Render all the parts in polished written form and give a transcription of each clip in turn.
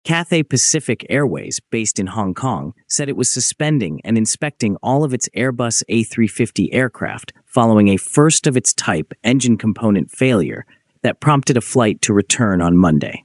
Cathay Pacific Airways, based in Hong Kong, said it was suspending and inspecting all of its Airbus A350 aircraft following a first-of-its-type engine component failure that prompted a flight to return on Monday.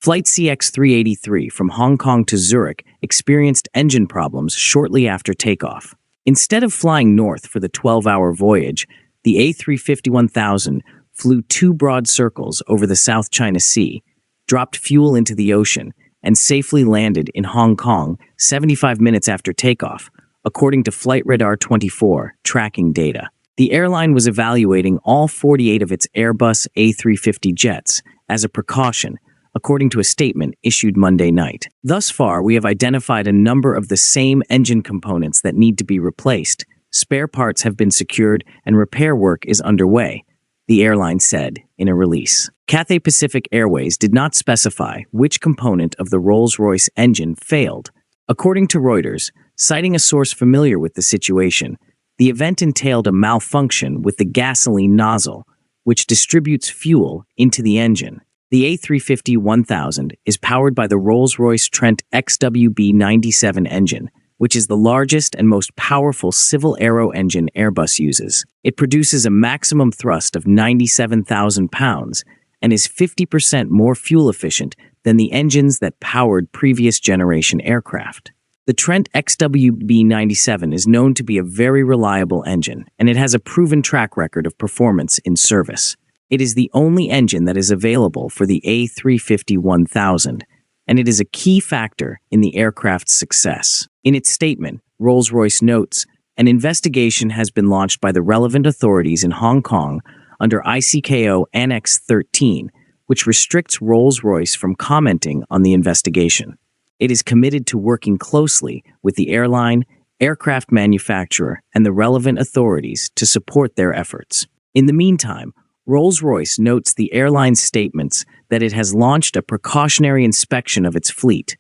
Flight CX-383 from Hong Kong to Zurich experienced engine problems shortly after takeoff. Instead of flying north for the 12-hour voyage, the A350-1000 flew 2 broad circles over the South China Sea, dropped fuel into the ocean, and safely landed in Hong Kong 75 minutes after takeoff, according to Flight Radar 24 tracking data. The airline was evaluating all 48 of its Airbus A350 jets as a precaution, according to a statement issued Monday night. Thus far, we have identified a number of the same engine components that need to be replaced. Spare parts have been secured and repair work is underway, the airline said in a release. Cathay Pacific Airways did not specify which component of the Rolls-Royce engine failed. According to Reuters, citing a source familiar with the situation, the event entailed a malfunction with the gasoline nozzle, which distributes fuel into the engine. The A350-1000 is powered by the Rolls-Royce Trent XWB-97 engine, which is the largest and most powerful civil aero engine Airbus uses. It produces a maximum thrust of 97,000 pounds and is 50% more fuel efficient than the engines that powered previous generation aircraft. The Trent XWB-97 is known to be a very reliable engine, and it has a proven track record of performance in service. It is the only engine that is available for the A350-1000, and it is a key factor in the aircraft's success. In its statement, Rolls-Royce notes, an investigation has been launched by the relevant authorities in Hong Kong under ICKO Annex 13, which restricts Rolls-Royce from commenting on the investigation. It is committed to working closely with the airline, aircraft manufacturer, and the relevant authorities to support their efforts. In the meantime, Rolls-Royce notes the airline's statements that it has launched a precautionary inspection of its fleet,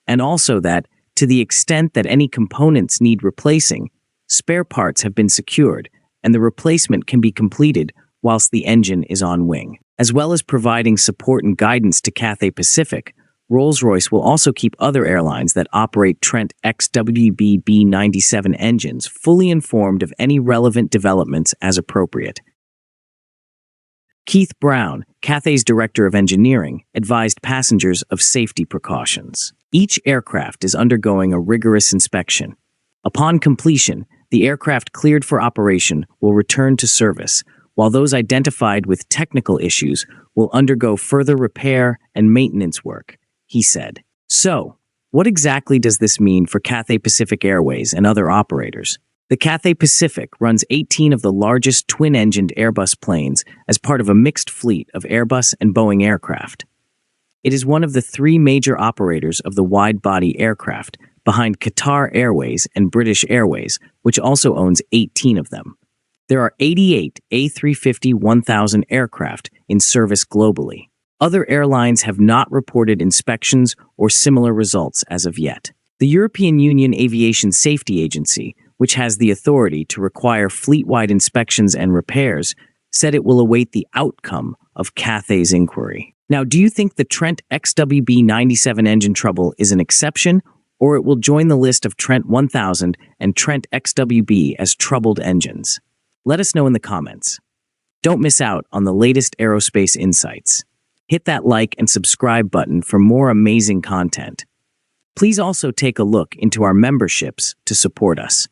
and also that, to the extent that any components need replacing, spare parts have been secured, and the replacement can be completed whilst the engine is on wing. As well as providing support and guidance to Cathay Pacific, Rolls-Royce will also keep other airlines that operate Trent XWB-97 engines fully informed of any relevant developments as appropriate. Keith Brown, Cathay's Director of Engineering, advised passengers of safety precautions. Each aircraft is undergoing a rigorous inspection. Upon completion, the aircraft cleared for operation will return to service, while those identified with technical issues will undergo further repair and maintenance work, he said. So, what exactly does this mean for Cathay Pacific Airways and other operators? The Cathay Pacific runs 18 of the largest twin-engined Airbus planes as part of a mixed fleet of Airbus and Boeing aircraft. It is one of the 3 major operators of the wide-body aircraft, behind Qatar Airways and British Airways, which also owns 18 of them. There are 88 A350-1000 aircraft in service globally. Other airlines have not reported inspections or similar results as of yet. The European Union Aviation Safety Agency, which has the authority to require fleet-wide inspections and repairs, said it will await the outcome of Cathay's inquiry. Now, do you think the Trent XWB-97 engine trouble is an exception, or it will join the list of Trent 1000 and Trent XWB as troubled engines? Let us know in the comments. Don't miss out on the latest aerospace insights. Hit that like and subscribe button for more amazing content. Please also take a look into our memberships to support us.